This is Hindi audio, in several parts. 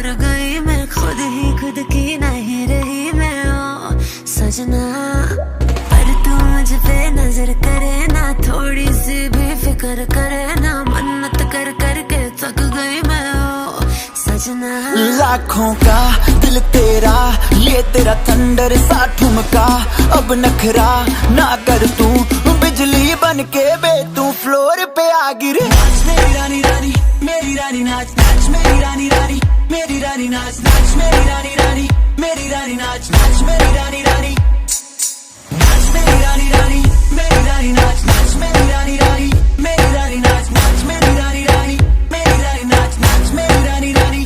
हार गई मैं, खुद ही खुद की नहीं रही मैं ओ सजना। पर तू मुझ पे नजर करे ना, थोड़ी सी भी फिक्र करे ना, मन्नत कर करके थक गई मैं ओ सजना। लाखों का दिल तेरा, ये तेरा थंडर सा ठुमका, अब नखरा ना कर तू, बिजली बन के बे तू फ्लोर पे आ गिरे। नाच मेरी रानी रानी, मेरी रानी नाच नाच मेरी रानी रानी, मेरी रानी नाच नाच मेरी रानी रानी, मेरी रानी नाच नाच मेरी रानी रानी, नाच मेरी रानी रानी, मेरी रानी नाच नाच मेरी रानी रानी, मेरी रानी नाच नाच मेरी रानी रानी, मेरी रानी नाच नाच मेरी रानी रानी।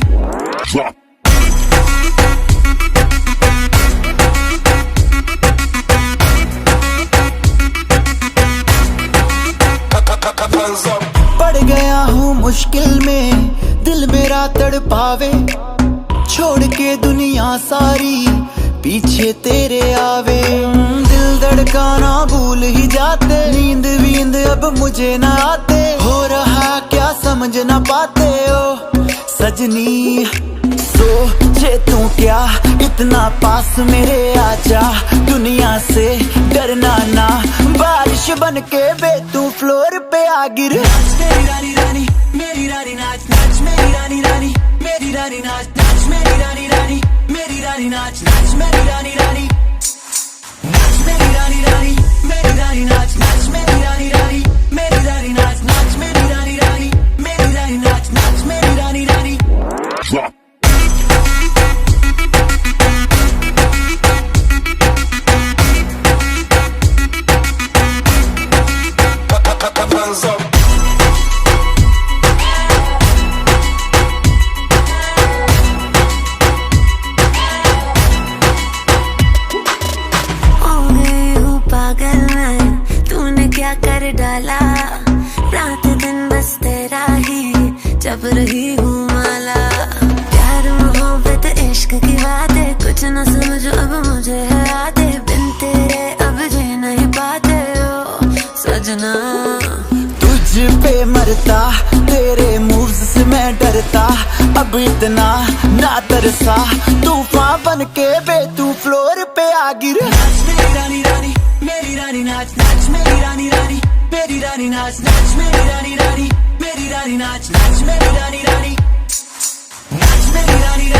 पड़ गया हूँ मुश्किल में, दिल मेरा तड़पावे, छोड़ के दुनिया सारी पीछे तेरे आवे। दिल धड़काना भूल ही जाते, नींद वींद अब मुझे ना आते, हो रहा क्या समझ ना पाते ओ सजनी। सोचे तू क्या इतना पास मेरे आजा, दुनिया से डरना ना, बारिश बन के बे तू फ्लोर पे आ गिर। नाच मेरी रानी रानी, मेरी रानी नाच नाच मेरी रानी रानी, मेरी रानी नाच नाच मेरी रानी रानी, मेरी रानी नाच नाच मेरी रानी रानी, नाच मेरी रानी रानी, मेरी रानी नाच नाच मेरी रानी रानी, मेरी रानी नाच नाच मेरी रानी रानी, मेरी रानी नाच नाच मेरी रानी रानी। क्या कर डाला, रात दिन बस तेरा ही जब रही हूँ माला। प्यार मोहब्बत इश्क की बातें कुछ न समझो अब मुझे है आते, बिन तेरे अब जी नहीं पाते ओ सजना। तुझ पे मरता, तेरे मूव्स से मैं डरता, अब इतना ना तरसा, तूफान बन के बे तू फ्लोर पे आ गिर। नाच मेरी रानी रानी, मेरी रानी नाच नाच मेरी रानी रानी, मेरी रानी नाच नाच मेरी रानी रानी, मेरी रानी नाच नाच मेरी रानी रानी, नाच मेरी रानी रानी।